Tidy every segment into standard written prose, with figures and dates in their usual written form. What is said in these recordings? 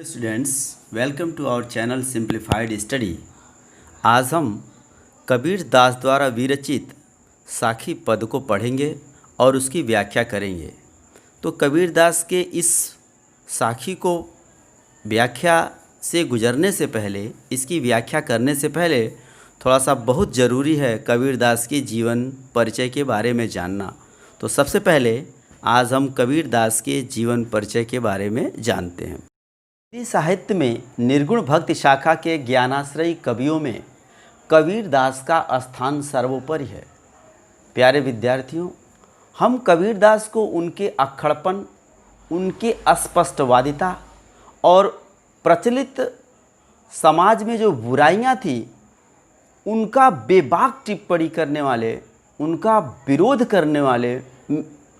Students, welcome to our channel Simplified Study. आज हम कबीर दास द्वारा विरचित साखी पद को पढ़ेंगे और उसकी व्याख्या करेंगे। तो कबीर दास के इस साखी को व्याख्या से गुजरने से पहले, इसकी व्याख्या करने से पहले थोड़ा सा बहुत ज़रूरी है कबीर दास के जीवन परिचय के बारे में जानना। तो सबसे पहले आज हम कबीर दास के जीवन परिचय के बारे में जानते हैं। हिंदी साहित्य में निर्गुण भक्ति शाखा के ज्ञानाश्रयी कवियों में कबीर दास का स्थान सर्वोपरि है। प्यारे विद्यार्थियों, हम कबीर दास को उनके अक्खड़पन, उनके अस्पष्टवादिता और प्रचलित समाज में जो बुराइयां थी उनका बेबाक टिप्पणी करने वाले, उनका विरोध करने वाले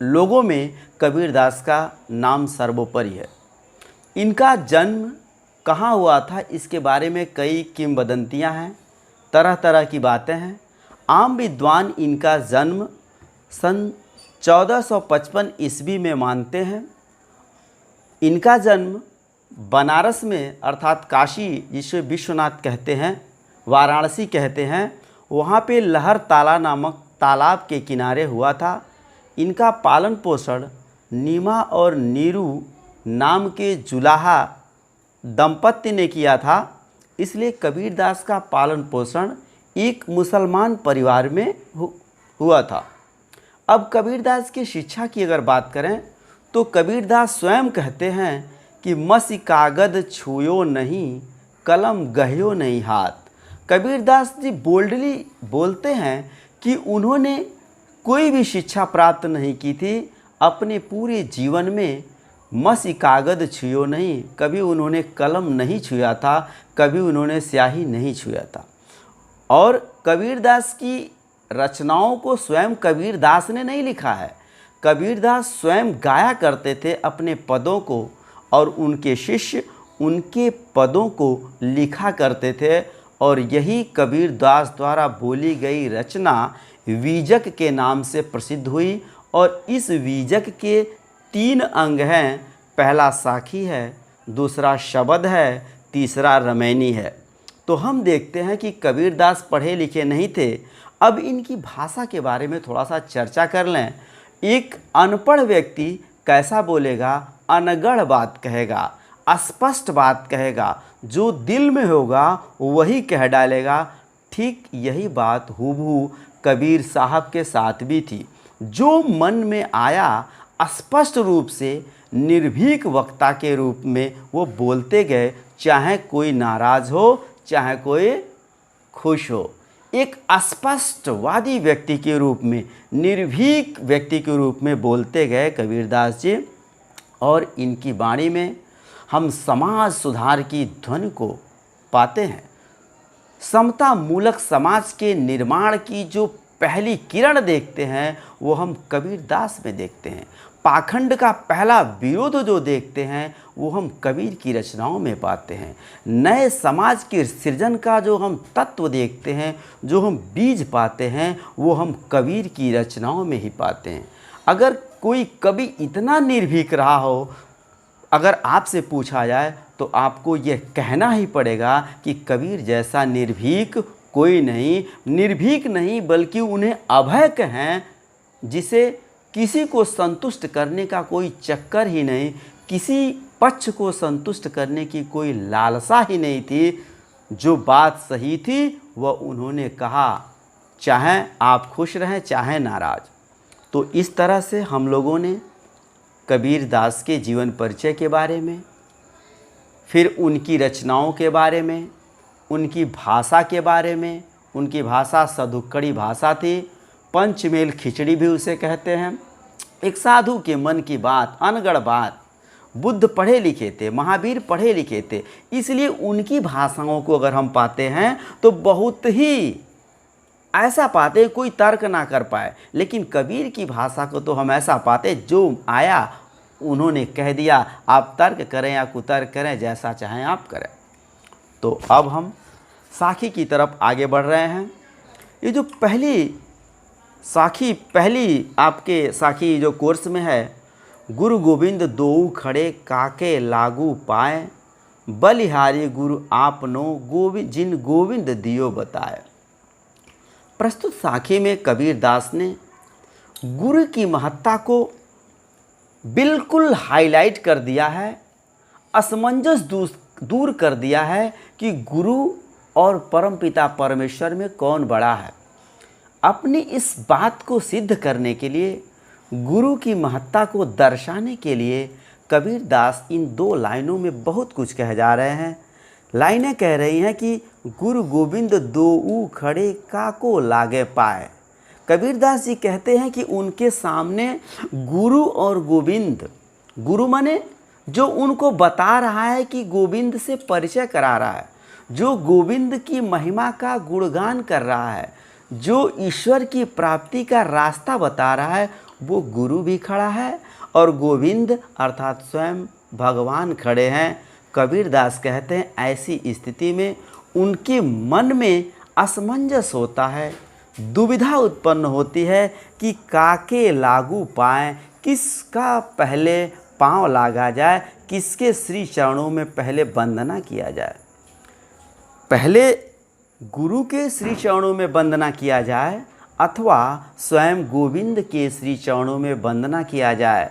लोगों में कबीर दास का नाम सर्वोपरि है। इनका जन्म कहाँ हुआ था, इसके बारे में कई किंवदंतियाँ हैं, तरह तरह की बातें हैं। आम विद्वान इनका जन्म सन 1455 ईस्वी में मानते हैं। इनका जन्म बनारस में अर्थात काशी, जिसे विश्वनाथ कहते हैं, वाराणसी कहते हैं, वहाँ पे लहर ताला नामक तालाब के किनारे हुआ था। इनका पालन पोषण नीमा और नीरू नाम के जुलाहा दंपत्ति ने किया था। इसलिए कबीर दास का पालन पोषण एक मुसलमान परिवार में हुआ था। अब कबीर दास की शिक्षा की अगर बात करें तो कबीर दास स्वयं कहते हैं कि मसी कागद छुयो नहीं, कलम गह्यो नहीं हाथ। कबीर दास जी बोल्डली बोलते हैं कि उन्होंने कोई भी शिक्षा प्राप्त नहीं की थी। अपने पूरे जीवन में मसी कागद छुयो नहीं, कभी उन्होंने कलम नहीं छुआ था, कभी उन्होंने स्याही नहीं छुआ था। और कबीर दास की रचनाओं को स्वयं कबीर दास ने नहीं लिखा है। कबीर दास स्वयं गाया करते थे अपने पदों को, और उनके शिष्य उनके पदों को लिखा करते थे। और यही कबीर दास द्वारा बोली गई रचना वीजक के नाम से प्रसिद्ध हुई। और इस वीजक के 3 अंग हैं। पहला साखी है, दूसरा शब्द है, तीसरा रमैनी है। तो हम देखते हैं कि कबीर दास पढ़े लिखे नहीं थे। अब इनकी भाषा के बारे में थोड़ा सा चर्चा कर लें। एक अनपढ़ व्यक्ति कैसा बोलेगा? अनगढ़ बात कहेगा, अस्पष्ट बात कहेगा, जो दिल में होगा वही कह डालेगा। ठीक यही बात हूबहू कबीर साहब के साथ भी थी। जो मन में आया स्पष्ट रूप से निर्भीक वक्ता के रूप में वो बोलते गए, चाहे कोई नाराज़ हो, चाहे कोई खुश हो। एक अस्पष्टवादी व्यक्ति के रूप में, निर्भीक व्यक्ति के रूप में बोलते गए कबीर दास जी। और इनकी वाणी में हम समाज सुधार की ध्वनि को पाते हैं। समता मूलक समाज के निर्माण की जो पहली किरण देखते हैं वो हम कबीर दास में देखते हैं। पाखंड का पहला विरोध जो देखते हैं वो हम कबीर की रचनाओं में पाते हैं। नए समाज के सृजन का जो हम तत्व देखते हैं, जो हम बीज पाते हैं, वो हम कबीर की रचनाओं में ही पाते हैं। अगर कोई कवि इतना निर्भीक रहा हो, अगर आपसे पूछा जाए तो आपको यह कहना ही पड़ेगा कि कबीर जैसा निर्भीक कोई नहीं। निर्भीक नहीं बल्कि उन्हें अभय कहें, जिसे किसी को संतुष्ट करने का कोई चक्कर ही नहीं, किसी पक्ष को संतुष्ट करने की कोई लालसा ही नहीं थी। जो बात सही थी वह उन्होंने कहा, चाहे आप खुश रहें चाहे नाराज। तो इस तरह से हम लोगों ने कबीर दास के जीवन परिचय के बारे में, फिर उनकी रचनाओं के बारे में, उनकी भाषा के बारे में। उनकी भाषा सदुक्कड़ी भाषा थी। पंचमेल खिचड़ी भी उसे कहते हैं। एक साधु के मन की बात, अनगढ़ बात। बुद्ध पढ़े लिखे थे, महावीर पढ़े लिखे थे, इसलिए उनकी भाषाओं को अगर हम पाते हैं तो बहुत ही ऐसा पाते कोई तर्क ना कर पाए। लेकिन कबीर की भाषा को तो हम ऐसा पाते, जो आया उन्होंने कह दिया, आप तर्क करें या कुतर्क करें, जैसा चाहें आप करें। तो अब हम साखी की तरफ आगे बढ़ रहे हैं। ये जो पहली आपके साखी जो कोर्स में है, गुरु गोविंद दोऊ खड़े काके लागू पाए, बलिहारी गुरु आपनो जिन गोविंद दियो बताए। प्रस्तुत साखी में कबीर दास ने गुरु की महत्ता को बिल्कुल हाईलाइट कर दिया है, असमंजस दूर कर दिया है कि गुरु और परमपिता परमेश्वर में कौन बड़ा है। अपनी इस बात को सिद्ध करने के लिए, गुरु की महत्ता को दर्शाने के लिए कबीर दास इन दो लाइनों में बहुत कुछ कह जा रहे हैं। लाइनें कह रही हैं कि गुरु गोविंद दोऊ खड़े काको लागे पाए। कबीर दास जी कहते हैं कि उनके सामने गुरु और गोविंद, गुरु माने जो उनको बता रहा है कि गोविंद से परिचय करा रहा है, जो गोविंद की महिमा का गुणगान कर रहा है, जो ईश्वर की प्राप्ति का रास्ता बता रहा है, वो गुरु भी खड़ा है और गोविंद अर्थात स्वयं भगवान खड़े हैं। कबीर दास कहते हैं ऐसी स्थिति में उनके मन में असमंजस होता है, दुविधा उत्पन्न होती है कि काके लागू पाएँ, किसका पहले पांव लागा जाए, किसके श्री चरणों में पहले वंदना किया जाए। पहले गुरु के श्री चरणों में वंदना किया जाए अथवा स्वयं गोविंद के श्री चरणों में वंदना किया जाए।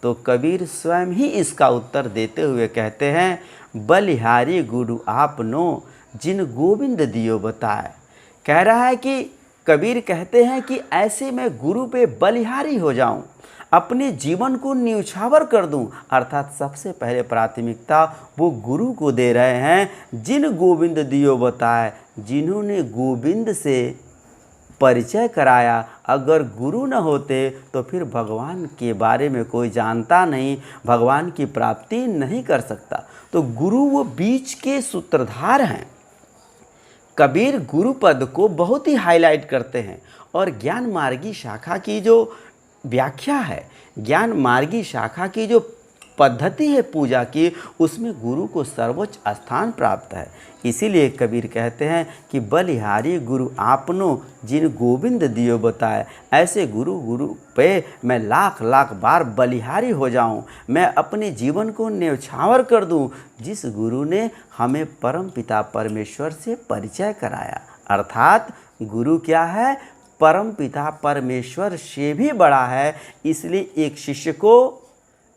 तो कबीर स्वयं ही इसका उत्तर देते हुए कहते हैं, बलिहारी गुरु आपनो जिन गोविंद दियो बताए। कह रहा है कि कबीर कहते हैं कि ऐसे मैं गुरु पे बलिहारी हो जाऊं, अपने जीवन को न्यौछावर कर दूं, अर्थात सबसे पहले प्राथमिकता वो गुरु को दे रहे हैं, जिन गोविंद दियो बताए, जिन्होंने गोविंद से परिचय कराया। अगर गुरु न होते तो फिर भगवान के बारे में कोई जानता नहीं, भगवान की प्राप्ति नहीं कर सकता। तो गुरु वो बीच के सूत्रधार हैं। कबीर गुरु पद को बहुत ही हाईलाइट करते हैं और ज्ञान मार्गी शाखा की जो व्याख्या है, ज्ञान मार्गी शाखा की जो पद्धति है पूजा की, उसमें गुरु को सर्वोच्च स्थान प्राप्त है। इसीलिए कबीर कहते हैं कि बलिहारी गुरु आपनो जिन गोविंद दियो बताए। ऐसे गुरु पे मैं लाख लाख बार बलिहारी हो जाऊं, मैं अपने जीवन को न्यौछावर कर दूं, जिस गुरु ने हमें परम पिता परमेश्वर से परिचय कराया। अर्थात गुरु क्या है, परम पिता परमेश्वर से भी बड़ा है। इसलिए एक शिष्य को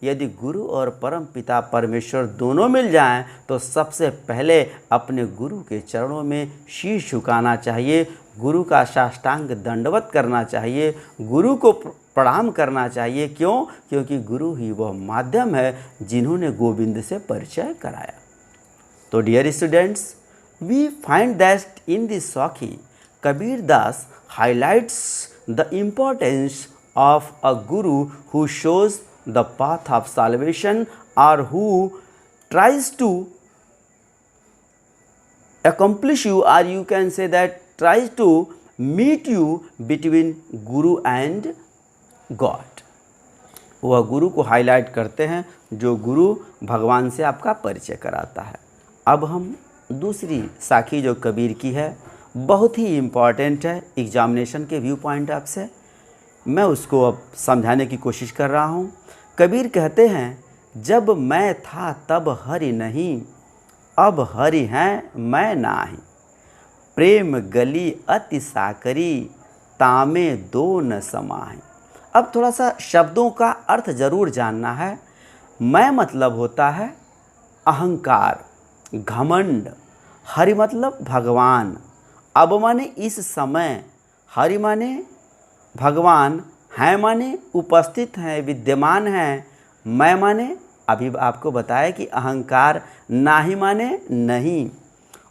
यदि गुरु और परम पिता परमेश्वर दोनों मिल जाएं तो सबसे पहले अपने गुरु के चरणों में शीश झुकाना चाहिए, गुरु का साष्टांग दंडवत करना चाहिए, गुरु को प्रणाम करना चाहिए। क्यों? क्योंकि गुरु ही वह माध्यम है जिन्होंने गोविंद से परिचय कराया। तो dear students, we find that in this साखी कबीर दास highlights the importance of a guru who shows the path of salvation or who tries to accomplish you, or you can say that tries to meet you between Guru and God। वह गुरु को highlight करते हैं जो गुरु भगवान से आपका परिचय कराता है। अब हम दूसरी साखी जो कबीर की है, बहुत ही इम्पॉर्टेंट है एग्जामिनेशन के व्यू पॉइंट ऑफ से, मैं उसको अब समझाने की कोशिश कर रहा हूँ। कबीर कहते हैं, जब मैं था तब हरि नहीं, अब हरि हैं मैं नाही, प्रेम गली अति साकरी, तामे दो न समाहि। अब थोड़ा सा शब्दों का अर्थ ज़रूर जानना है। मैं मतलब होता है अहंकार, घमंड। हरि मतलब भगवान। अब माने इस समय, हरि माने भगवान, हैं माने उपस्थित हैं, विद्यमान हैं। मैं माने अभी आपको बताया कि अहंकार, नाही माने नहीं,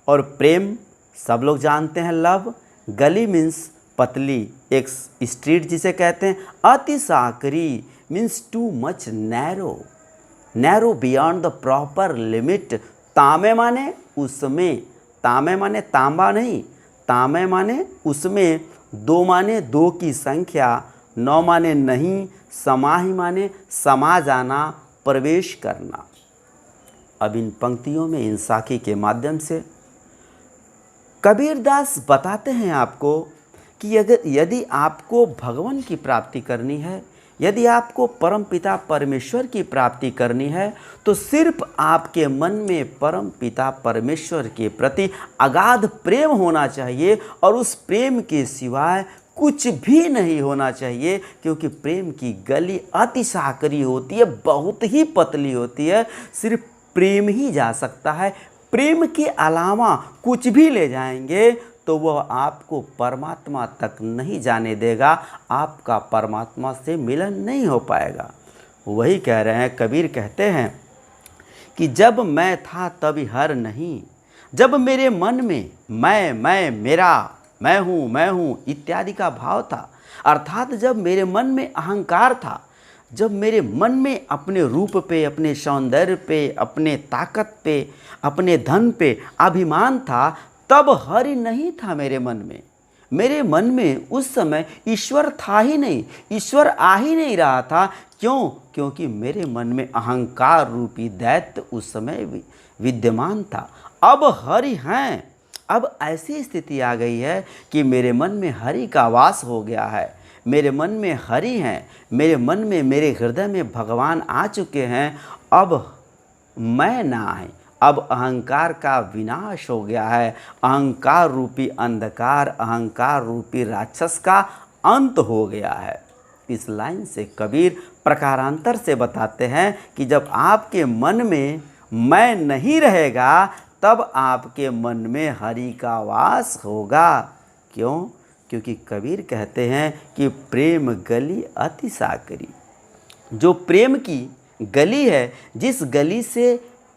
और प्रेम सब लोग जानते हैं लव। गली मीन्स पतली, एक स्ट्रीट जिसे कहते हैं। अति साकरी means too much narrow, narrow beyond the proper limit. तामे माने उसमें, तामे माने तांबा नहीं, तामे माने उसमें, दो माने दो की संख्या, नौ माने नहीं, समाहि माने समा जाना, प्रवेश करना। अब इन पंक्तियों में, इन साखी के माध्यम से कबीर दास बताते हैं आपको कि अगर यदि आपको भगवान की प्राप्ति करनी है, यदि आपको परमपिता परमेश्वर की प्राप्ति करनी है तो सिर्फ आपके मन में परमपिता परमेश्वर के प्रति अगाध प्रेम होना चाहिए और उस प्रेम के सिवाय कुछ भी नहीं होना चाहिए, क्योंकि प्रेम की गली अति साकरी होती है, बहुत ही पतली होती है। सिर्फ प्रेम ही जा सकता है। प्रेम के अलावा कुछ भी ले जाएंगे तो वह आपको परमात्मा तक नहीं जाने देगा, आपका परमात्मा से मिलन नहीं हो पाएगा। वही कह रहे हैं, कबीर कहते हैं कि जब मैं था तभी हर नहीं, जब मेरे मन में मैं मेरा, मैं हूँ इत्यादि का भाव था, अर्थात जब मेरे मन में अहंकार था, जब मेरे मन में अपने रूप पे, अपने सौंदर्य पे, अपने ताकत पे, अपने धन पे अभिमान था, तब हरि नहीं था मेरे मन में। मेरे मन में उस समय ईश्वर था ही नहीं, ईश्वर आ ही नहीं रहा था। क्यों? क्योंकि मेरे मन में अहंकार रूपी दैत्य उस समय विद्यमान था। अब हरि हैं। अब ऐसी स्थिति आ गई है कि मेरे मन में हरि का वास हो गया है, मेरे मन में हरि हैं, मेरे मन में, मेरे हृदय में भगवान आ चुके हैं। अब मैं ना है, अब अहंकार का विनाश हो गया है। अहंकार रूपी अंधकार, अहंकार रूपी राक्षस का अंत हो गया है। इस लाइन से कबीर प्रकारांतर से बताते हैं कि जब आपके मन में मैं नहीं रहेगा तब आपके मन में हरि का वास होगा। क्यों? क्योंकि कबीर कहते हैं कि प्रेम गली अति साकरी। जो प्रेम की गली है, जिस गली से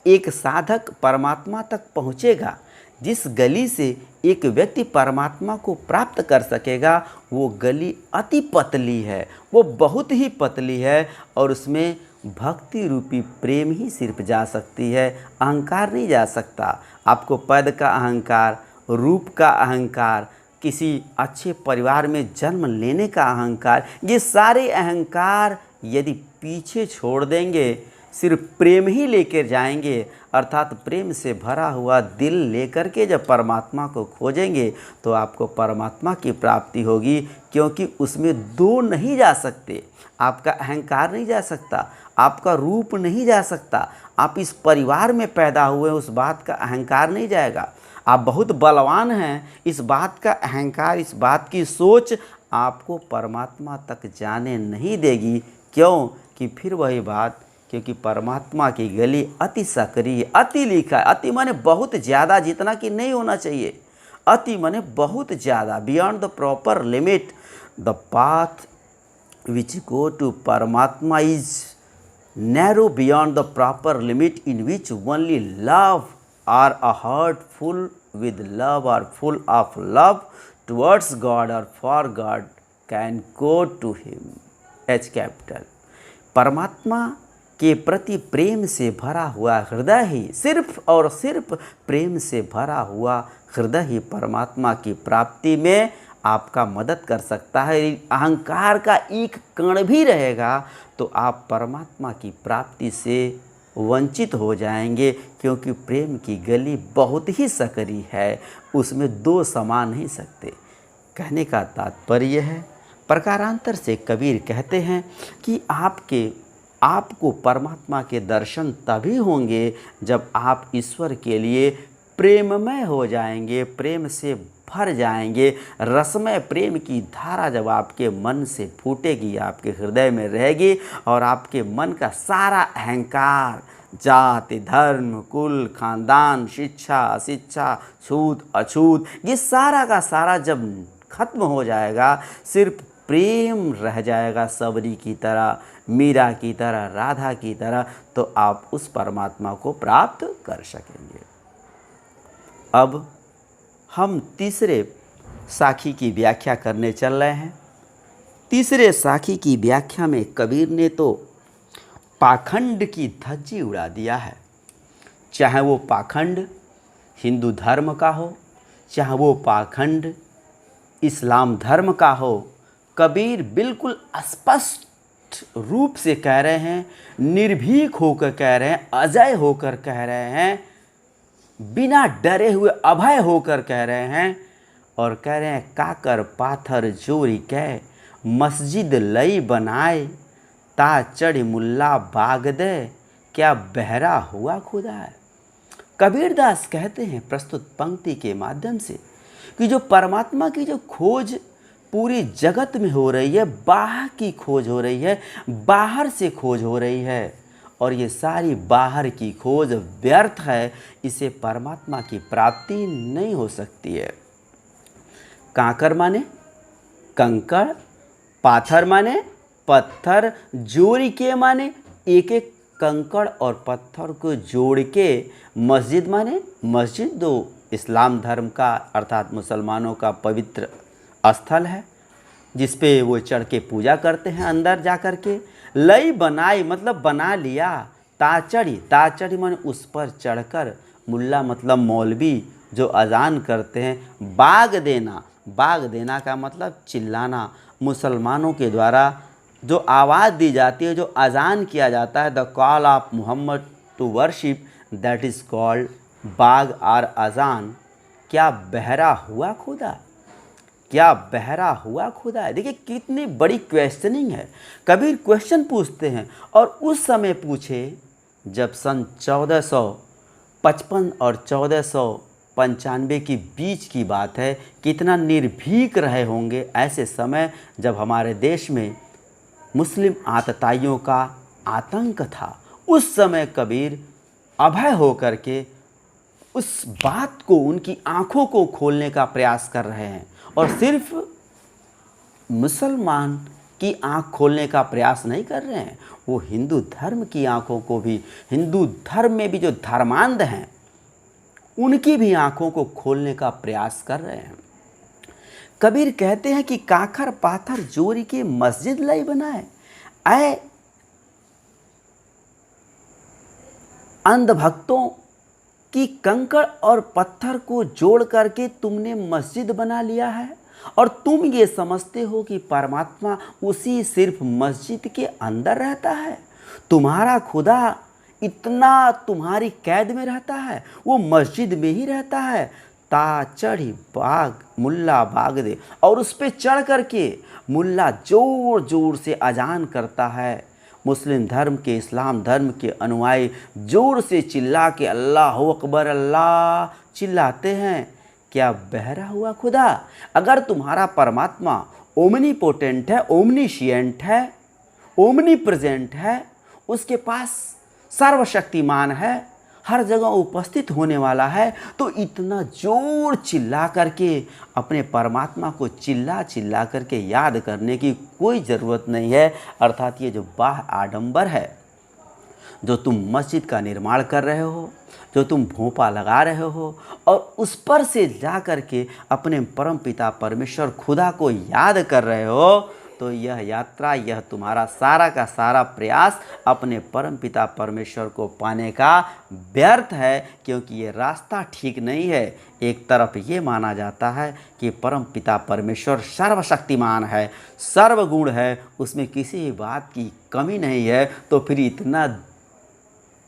एक साधक परमात्मा तक पहुँचेगा, जिस गली से एक व्यक्ति परमात्मा को प्राप्त कर सकेगा, वो गली अति पतली है, वो बहुत ही पतली है और उसमें भक्ति रूपी प्रेम ही सिर्फ जा सकती है, अहंकार नहीं जा सकता। आपको पद का अहंकार, रूप का अहंकार, किसी अच्छे परिवार में जन्म लेने का अहंकार, ये सारे अहंकार यदि पीछे छोड़ देंगे, सिर्फ प्रेम ही लेकर जाएंगे, अर्थात प्रेम से भरा हुआ दिल लेकर के जब परमात्मा को खोजेंगे तो आपको परमात्मा की प्राप्ति होगी। क्योंकि उसमें दो नहीं जा सकते, आपका अहंकार नहीं जा सकता, आपका रूप नहीं जा सकता, आप इस परिवार में पैदा हुए उस बात का अहंकार नहीं जाएगा, आप बहुत बलवान हैं इस बात का अहंकार, इस बात की सोच आपको परमात्मा तक जाने नहीं देगी। क्यों? कि फिर वही बात, क्योंकि परमात्मा की गली अति सकरी है। अति लिखा है, अति माने बहुत ज़्यादा, जितना कि नहीं होना चाहिए। अति माने बहुत ज़्यादा, beyond the proper limit. The path which go to परमात्मा is narrow beyond the proper limit, in which only love or a heart full with love or full of love towards God or for God can go to him. H capital। परमात्मा के प्रति प्रेम से भरा हुआ हृदय ही, सिर्फ और सिर्फ प्रेम से भरा हुआ हृदय ही परमात्मा की प्राप्ति में आपका मदद कर सकता है। अहंकार का एक कण भी रहेगा तो आप परमात्मा की प्राप्ति से वंचित हो जाएंगे, क्योंकि प्रेम की गली बहुत ही सकरी है, उसमें दो समा नहीं सकते। कहने का तात्पर्य है, प्रकारांतर से कबीर कहते हैं कि आपको परमात्मा के दर्शन तभी होंगे जब आप ईश्वर के लिए प्रेममय हो जाएंगे, प्रेम से भर जाएंगे। रसमय प्रेम की धारा जब आपके मन से फूटेगी, आपके हृदय में रहेगी और आपके मन का सारा अहंकार, जाति, धर्म, कुल, खानदान, शिक्षा, अशिक्षा, छूत, अछूत, ये सारा का सारा जब खत्म हो जाएगा, सिर्फ प्रेम रह जाएगा, सबरी की तरह, मीरा की तरह, राधा की तरह, तो आप उस परमात्मा को प्राप्त कर सकेंगे। अब हम तीसरे साखी की व्याख्या करने चल रहे हैं। तीसरे साखी की व्याख्या में कबीर ने तो पाखंड की धज्जी उड़ा दिया है। चाहे वो पाखंड हिंदू धर्म का हो, चाहे वो पाखंड इस्लाम धर्म का हो, कबीर बिल्कुल स्पष्ट रूप से कह रहे हैं, निर्भीक होकर कह रहे हैं, अजय होकर कह रहे हैं, बिना डरे हुए अभय होकर कह रहे हैं और कह रहे हैं, काकर पाथर जोरी कै मस्जिद लई बनाए, ता चढ़ी मुल्ला बाग दे, क्या बहरा हुआ खुदा है। कबीरदास कहते हैं प्रस्तुत पंक्ति के माध्यम से कि जो परमात्मा की जो खोज पूरी जगत में हो रही है, बाहर की खोज हो रही है, बाहर से खोज हो रही है, और ये सारी बाहर की खोज व्यर्थ है, इसे परमात्मा की प्राप्ति नहीं हो सकती है। कांकर माने कंकड़, पाथर माने पत्थर, जोड़ी के माने एक एक कंकड़ और पत्थर को जोड़ के मस्जिद माने मस्जिद, दो इस्लाम धर्म का अर्थात मुसलमानों का पवित्र स्थल है जिस पे वो चढ़ के पूजा करते हैं अंदर जा कर के। लई बनाई मतलब बना लिया, ताचड़ी माने उस पर चढ़कर, मुल्ला मतलब मौलवी जो अजान करते हैं, बाग देना का मतलब चिल्लाना, मुसलमानों के द्वारा जो आवाज़ दी जाती है, जो अजान किया जाता है, the call of Muhammad to worship, that is called बाग और अजान। क्या बहरा हुआ खुदा, क्या बहरा हुआ खुदा है। देखिए कितनी बड़ी क्वेश्चनिंग है। कबीर क्वेश्चन पूछते हैं और उस समय पूछे जब सन 1455 और 1495 के बीच की बात है। कितना निर्भीक रहे होंगे ऐसे समय जब हमारे देश में मुस्लिम आतताइयों का आतंक था। उस समय कबीर अभय होकर के उस बात को, उनकी आँखों को खोलने का प्रयास कर रहे हैं, और सिर्फ मुसलमान की आँख खोलने का प्रयास नहीं कर रहे हैं, वो हिंदू धर्म की आँखों को भी, हिंदू धर्म में भी जो धर्मांध हैं उनकी भी आँखों को खोलने का प्रयास कर रहे हैं। कबीर कहते हैं कि काखर पाथर जोड़ी के मस्जिद लाई बनाए, ऐ अंधभक्तों कि कंकड़ और पत्थर को जोड़ करके तुमने मस्जिद बना लिया है, और तुम ये समझते हो कि परमात्मा उसी सिर्फ मस्जिद के अंदर रहता है। तुम्हारा खुदा इतना तुम्हारी कैद में रहता है, वो मस्जिद में ही रहता है। ता चढ़ी बाग मुल्ला बाग दे, और उस पर चढ़ करके मुल्ला जोर जोर से अजान करता है। मुस्लिम धर्म के, इस्लाम धर्म के अनुयायी जोर से चिल्ला के अल्लाह अकबर अल्लाह चिल्लाते हैं। क्या बहरा हुआ खुदा, अगर तुम्हारा परमात्मा ओमनीपोटेंट है, ओमनीशिएंट है, ओमनी प्रेजेंट है, उसके पास सर्वशक्तिमान है, हर जगह उपस्थित होने वाला है, तो इतना जोर चिल्ला करके अपने परमात्मा को चिल्ला चिल्ला करके याद करने की कोई ज़रूरत नहीं है। अर्थात ये जो बाह्य आडंबर है, जो तुम मस्जिद का निर्माण कर रहे हो, जो तुम भोंपा लगा रहे हो, और उस पर से जा कर के अपने परमपिता परमेश्वर खुदा को याद कर रहे हो, तो यह यात्रा, यह तुम्हारा सारा का सारा प्रयास अपने परमपिता परमेश्वर को पाने का व्यर्थ है, क्योंकि ये रास्ता ठीक नहीं है। एक तरफ ये माना जाता है कि परमपिता परमेश्वर सर्वशक्तिमान है, सर्वगुण है, उसमें किसी भी बात की कमी नहीं है, तो फिर इतना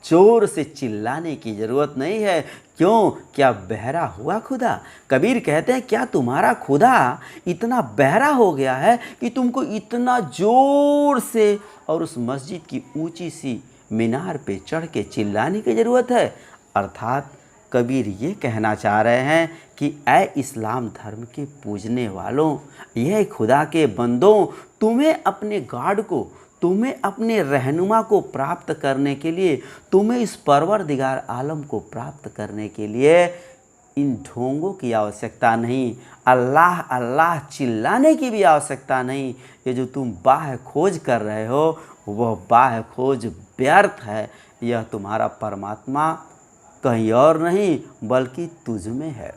जोर से चिल्लाने की ज़रूरत नहीं है। क्यों, क्या बहरा हुआ खुदा। कबीर कहते हैं क्या तुम्हारा खुदा इतना बहरा हो गया है कि तुमको इतना जोर से और उस मस्जिद की ऊंची सी मीनार पे चढ़ के चिल्लाने की ज़रूरत है। अर्थात कबीर ये कहना चाह रहे हैं कि ऐ इस्लाम धर्म के पूजने वालों, यह खुदा के बंदों, तुम्हें अपने गॉड को, तुम्हें अपने रहनुमा को प्राप्त करने के लिए, तुम्हें इस परवरदिगार आलम को प्राप्त करने के लिए इन ढोंगों की आवश्यकता नहीं, अल्लाह अल्लाह चिल्लाने की भी आवश्यकता नहीं। ये जो तुम बाह्य खोज कर रहे हो वह बाह्य खोज व्यर्थ है। यह तुम्हारा परमात्मा कहीं और नहीं बल्कि तुझ में है।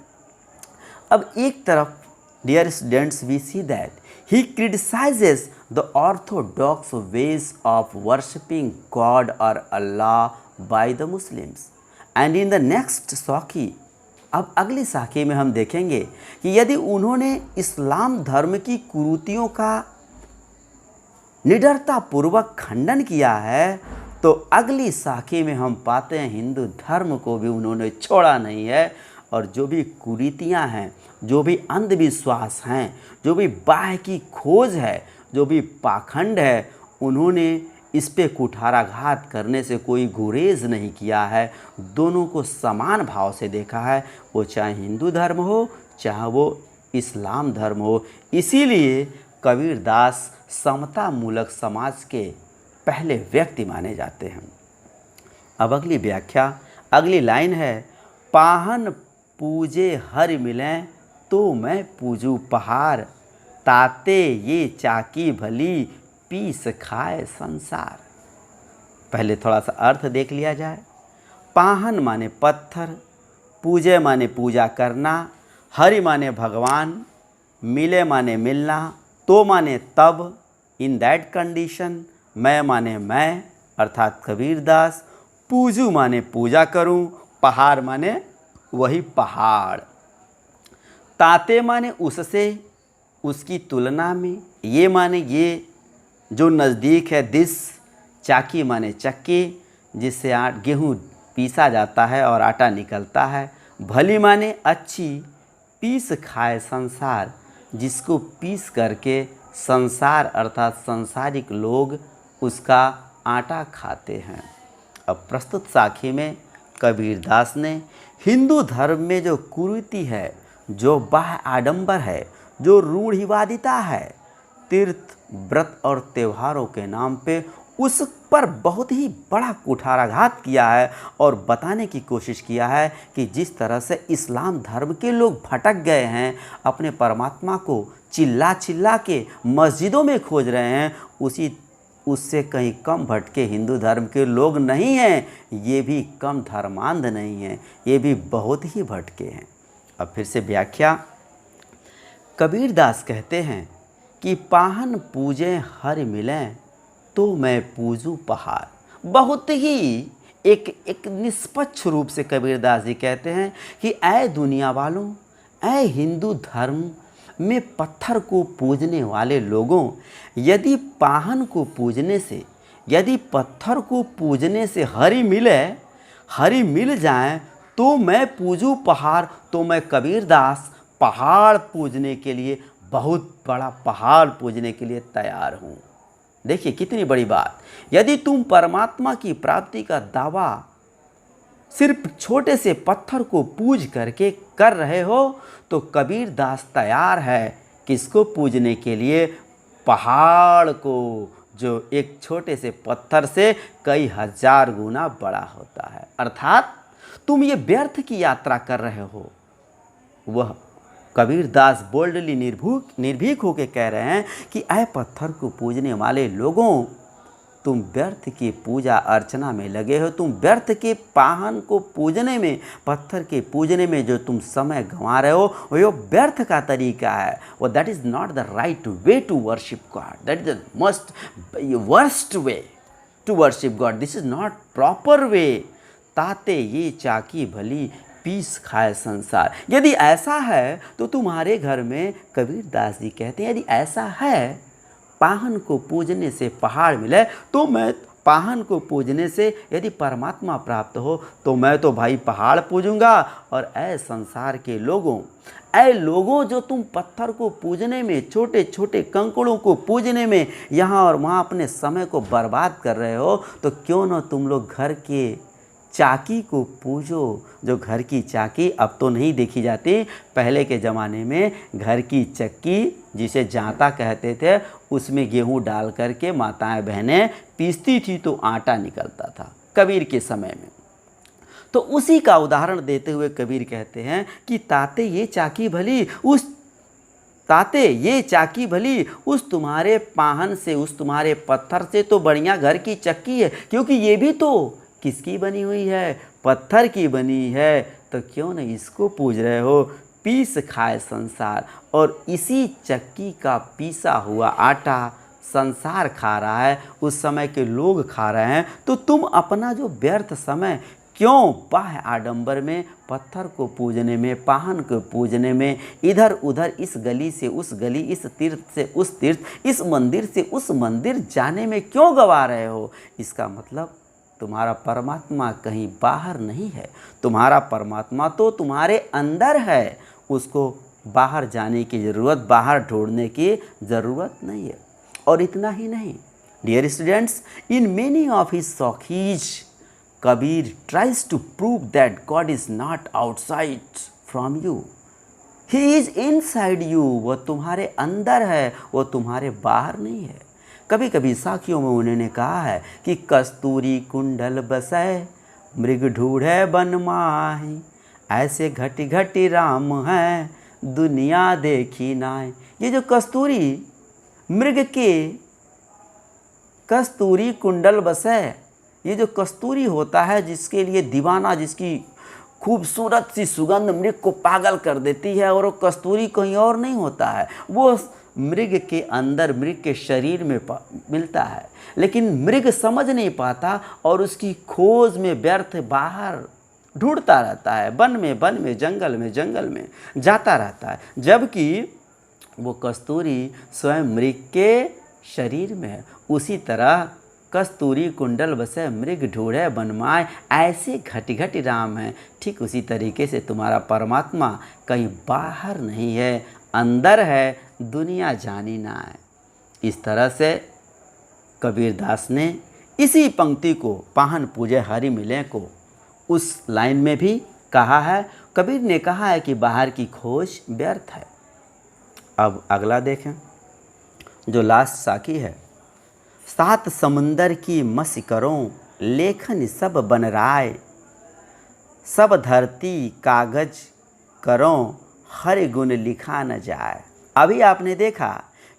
अब एक तरफ dear students we see that he criticizes the orthodox ways of worshipping God or Allah by the Muslims. And in the next साखी, अब अगली साखी में हम देखेंगे कि यदि उन्होंने इस्लाम धर्म की कुरीतियों का निडरतापूर्वक खंडन किया है, तो अगली साखी में हम पाते हैं हिंदू धर्म को भी उन्होंने छोड़ा नहीं है, और जो भी कुरीतियाँ हैं, जो भी अंधविश्वास हैं, जो भी बाह्य की खोज है, जो भी पाखंड है, उन्होंने इस पे कुठाराघात करने से कोई गुरेज नहीं किया है, दोनों को समान भाव से देखा है, वो चाहे हिंदू धर्म हो चाहे वो इस्लाम धर्म हो। इसीलिए कबीरदास समता मूलक समाज के पहले व्यक्ति माने जाते हैं। अब अगली व्याख्या, अगली लाइन है, पाहन पूजे हरि मिलें तो मैं पूजू पहाड़, ताते ये चाकी भली पीस खाए संसार। पहले थोड़ा सा अर्थ देख लिया जाए। पाहन माने पत्थर, पूजे माने पूजा करना, हरि माने भगवान, मिले माने मिलना, तो माने तब, इन दैट कंडीशन, मैं माने मैं अर्थात कबीरदास, पूजू माने पूजा करूं, पहाड़ माने वही पहाड़, ताते माने उससे, उसकी तुलना में, ये माने ये जो नज़दीक है, दिस, चाकी माने चक्की जिससे गेहूँ पीसा जाता है और आटा निकलता है, भली माने अच्छी, पीस खाए संसार, जिसको पीस करके संसार अर्थात सांसारिक लोग उसका आटा खाते हैं। अब प्रस्तुत साखी में कबीरदास ने हिंदू धर्म में जो कुरीति है, जो बाह्य आडंबर है, जो रूढ़िवादिता है, तीर्थ व्रत और त्योहारों के नाम पे उस पर बहुत ही बड़ा कुठाराघात किया है और बताने की कोशिश किया है कि जिस तरह से इस्लाम धर्म के लोग भटक गए हैं, अपने परमात्मा को चिल्ला चिल्ला के मस्जिदों में खोज रहे हैं, उससे कहीं कम भटके हिंदू धर्म के लोग नहीं हैं। ये भी कम धर्मांध नहीं हैं, ये भी बहुत ही भटके हैं। अब फिर से व्याख्या, कबीरदास कहते हैं कि पाहन पूजे हरि मिलें तो मैं पूजू पहाड़। बहुत ही एक निष्पक्ष रूप से कबीरदास जी कहते हैं कि ऐ दुनिया वालों, ऐ हिंदू धर्म में पत्थर को पूजने वाले लोगों, यदि पाहन को पूजने से, यदि पत्थर को पूजने से हरि मिले, हरि मिल जाए तो मैं पूजू पहाड़, तो मैं कबीरदास पहाड़ पूजने के लिए, बहुत बड़ा पहाड़ पूजने के लिए तैयार हूँ। देखिए कितनी बड़ी बात। यदि तुम परमात्मा की प्राप्ति का दावा सिर्फ छोटे से पत्थर को पूज करके कर रहे हो, तो कबीरदास तैयार है किसको पूजने के लिए? पहाड़ को, जो एक छोटे से पत्थर से कई हजार गुना बड़ा होता है। अर्थात तुम ये व्यर्थ की यात्रा कर रहे हो। वह कबीरदास बोल्डली निर्भीक होकर कह रहे हैं कि ऐ पत्थर को पूजने वाले लोगों, तुम व्यर्थ की पूजा अर्चना में लगे हो, तुम व्यर्थ के पाहन को पूजने में, पत्थर के पूजने में जो तुम समय गंवा रहे हो, वो व्यर्थ का तरीका है। वो that is not the right way to worship God, that is the most worst way to worship God, this is not proper way. ताते ये चाकी भली पीस खाए संसार। यदि ऐसा है तो तुम्हारे घर में, कबीरदास जी कहते हैं, यदि ऐसा है पाहन को पूजने से पहाड़ मिले, तो मैं पाहन को पूजने से यदि परमात्मा प्राप्त हो, तो मैं तो भाई पहाड़ पूजूंगा। और ऐ संसार के लोगों, ऐ लोगों जो तुम पत्थर को पूजने में, छोटे छोटे कंकड़ों को पूजने में यहाँ और वहाँ अपने समय को बर्बाद कर रहे हो, तो क्यों न तुम लोग घर के चाकी को पूजो। जो घर की चाकी अब तो नहीं देखी जाती, पहले के ज़माने में घर की चक्की जिसे जांता कहते थे, उसमें गेहूं डाल करके माताएं बहनें पीसती थी तो आटा निकलता था कबीर के समय में। तो उसी का उदाहरण देते हुए कबीर कहते हैं कि ताते ये चाकी भली उस तुम्हारे पाहन से, उस तुम्हारे पत्थर से तो बढ़िया घर की चक्की है, क्योंकि ये भी तो किसकी बनी हुई है? पत्थर की बनी है। तो क्यों न इसको पूज रहे हो? पीस खाए संसार। और इसी चक्की का पीसा हुआ आटा संसार खा रहा है, उस समय के लोग खा रहे हैं, तो तुम अपना जो व्यर्थ समय क्यों बाह्य आडंबर में, पत्थर को पूजने में, पाहन को पूजने में, इधर उधर इस गली से उस गली, इस तीर्थ से उस तीर्थ, इस मंदिर से उस मंदिर जाने में क्यों गवा रहे हो? इसका मतलब तुम्हारा परमात्मा कहीं बाहर नहीं है, तुम्हारा परमात्मा तो तुम्हारे अंदर है। उसको बाहर जाने की ज़रूरत, बाहर ढूंढने की ज़रूरत नहीं है। और इतना ही नहीं, Dear students, in many of his Sakhis, Kabir tries to prove that God is not outside from you. He is inside you. वो तुम्हारे अंदर है, वो तुम्हारे बाहर नहीं है। कभी कभी साखियों में उन्होंने कहा है कि कस्तूरी कुंडल बसै मृग ढूढ़े बन माही, ऐसे घटी घटी राम है दुनिया देखी नाय। ये जो कस्तूरी मृग के कस्तूरी कुंडल बसै, ये जो कस्तूरी होता है जिसके लिए दीवाना, जिसकी खूबसूरत सी सुगंध मृग को पागल कर देती है, और वो कस्तूरी कहीं और नहीं होता है, वो मृग के अंदर, मृग के शरीर में मिलता है। लेकिन मृग समझ नहीं पाता और उसकी खोज में व्यर्थ बाहर ढूंढता रहता है, वन में जंगल में जाता रहता है, जबकि वो कस्तूरी स्वयं मृग के शरीर में है। उसी तरह कस्तूरी कुंडल बसे मृग ढूढ़े बनमाए, ऐसे घटी घटी राम है। ठीक उसी तरीके से तुम्हारा परमात्मा कहीं बाहर नहीं है, अंदर है, दुनिया जानी ना है। इस तरह से कबीरदास ने इसी पंक्ति को पाहन पूजे हरि मिले को उस लाइन में भी कहा है। कबीर ने कहा है कि बाहर की खोज व्यर्थ है। अब अगला देखें, जो लास्ट साखी है। सात समुंदर की मसी करो, लेखन सब बन राय, सब धरती कागज करो, हर गुण लिखा न जाए। अभी आपने देखा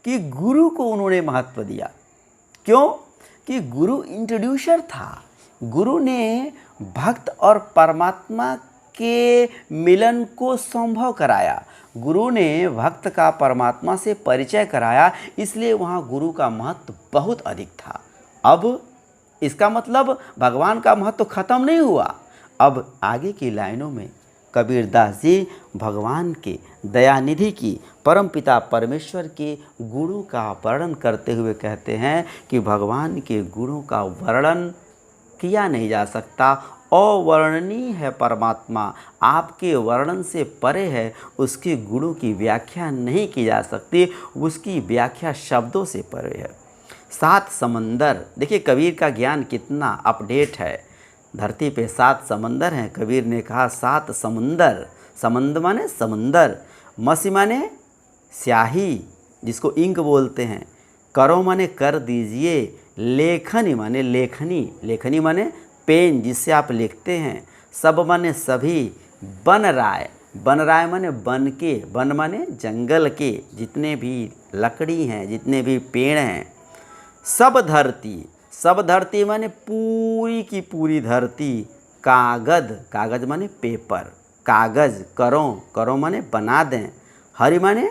कि गुरु को उन्होंने महत्व दिया। क्यों? कि गुरु इंट्रोड्यूसर था। गुरु ने भक्त और परमात्मा के मिलन को संभव कराया। गुरु ने भक्त का परमात्मा से परिचय कराया, इसलिए वहाँ गुरु का महत्व बहुत अधिक था। अब इसका मतलब भगवान का महत्व खत्म नहीं हुआ। अब आगे की लाइनों में कबीरदास जी भगवान के दयानिधि की, परमपिता परमेश्वर के गुणों का वर्णन करते हुए कहते हैं कि भगवान के गुणों का वर्णन किया नहीं जा सकता। अवर्णनीय है परमात्मा, आपके वर्णन से परे है। उसके गुणों की व्याख्या नहीं की जा सकती, उसकी व्याख्या शब्दों से परे है। सात समंदर, देखिए कबीर का ज्ञान कितना अपडेट है। धरती पे 7 समंदर हैं। कबीर ने कहा 7 समुंदर। समंद माने समुंदर, मसी माने स्याही जिसको इंक बोलते हैं, करो माने कर दीजिए, लेखनी माने लेखनी, लेखनी माने पेन जिससे आप लिखते हैं, सब माने सभी, बन राय माने बन के, बन माने जंगल के जितने भी लकड़ी हैं, जितने भी पेड़ हैं, सब धरती माने पूरी की पूरी धरती, कागज माने पेपर, कागज, करो माने बना दें, हरि माने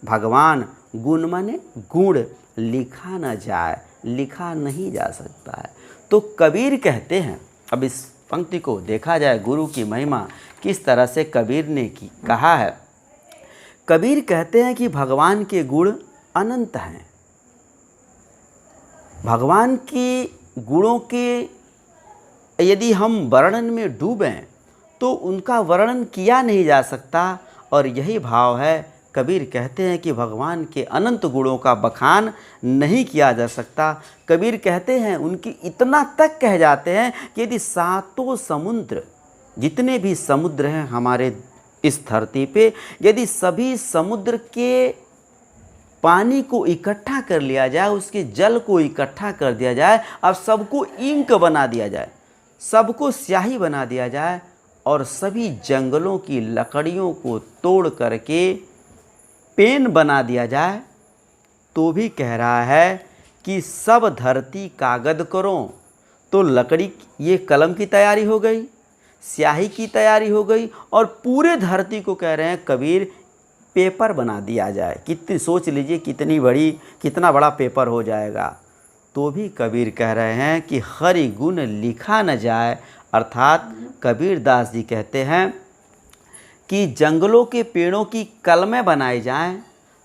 भगवान, गुण माने गुण, लिखा न जाए, लिखा नहीं जा सकता है। तो कबीर कहते हैं, अब इस पंक्ति को देखा जाए, गुरु की महिमा किस तरह से कबीर ने कहा है। कबीर कहते हैं कि भगवान के गुण अनंत हैं। भगवान के गुणों के यदि हम वर्णन में डूबें तो उनका वर्णन किया नहीं जा सकता, और यही भाव है। कबीर कहते हैं कि भगवान के अनंत गुणों का बखान नहीं किया जा सकता। कबीर कहते हैं, उनकी इतना तक कह जाते हैं कि यदि 7 समुद्र, जितने भी समुद्र हैं हमारे इस धरती पे, यदि सभी समुद्र के पानी को इकट्ठा कर लिया जाए, उसके जल को इकट्ठा कर दिया जाए, और सबको इंक बना दिया जाए, सबको स्याही बना दिया जाए, और सभी जंगलों की लकड़ियों को तोड़ करके पेन बना दिया जाए, तो भी कह रहा है कि सब धरती कागज करो। तो लकड़ी, ये कलम की तैयारी हो गई, स्याही की तैयारी हो गई, और पूरे धरती को कह रहे हैं कबीर पेपर बना दिया जाए। कितनी, सोच लीजिए कितना बड़ा पेपर हो जाएगा। तो भी कबीर कह रहे हैं कि हरि गुण लिखा न जाए। अर्थात कबीरदास जी कहते हैं कि जंगलों के पेड़ों की कलमें बनाई जाएं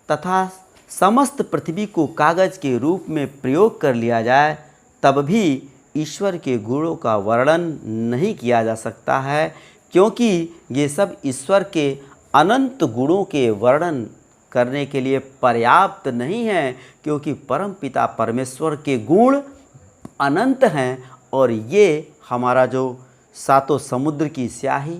तथा समस्त पृथ्वी को कागज के रूप में प्रयोग कर लिया जाए, तब भी ईश्वर के गुणों का वर्णन नहीं किया जा सकता है, क्योंकि ये सब ईश्वर के अनंत गुणों के वर्णन करने के लिए पर्याप्त नहीं है, क्योंकि परमपिता परमेश्वर के गुण अनंत हैं और ये हमारा जो सातों समुद्र की स्याही,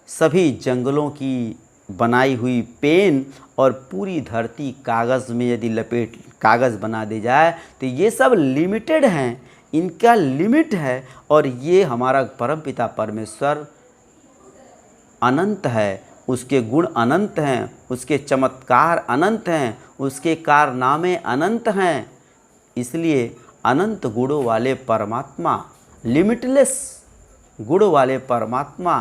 सभी जंगलों की बनाई हुई पेन और पूरी धरती कागज़ में यदि लपेट कागज़ बना दी जाए तो ये सब लिमिटेड हैं, इनका लिमिट है। और ये हमारा परमपिता परमेश्वर अनंत है, उसके गुण अनंत हैं, उसके चमत्कार अनंत हैं, उसके कारनामे अनंत हैं। इसलिए अनंत गुणों वाले परमात्मा, लिमिटलेस गुणों वाले परमात्मा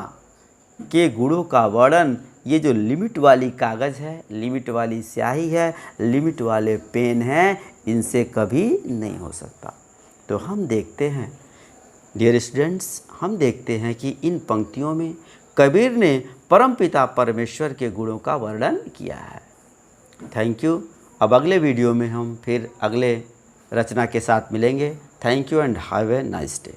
के गुणों का वर्णन ये जो लिमिट वाली कागज़ है, लिमिट वाली स्याही है, लिमिट वाले पेन हैं, इनसे कभी नहीं हो सकता। तो हम देखते हैं डियर स्टूडेंट्स, हम देखते हैं कि इन पंक्तियों में कबीर ने परमपिता परमेश्वर के गुणों का वर्णन किया है। Thank you. अब अगले वीडियो में हम फिर अगले रचना के साथ मिलेंगे। Thank you and have a nice day.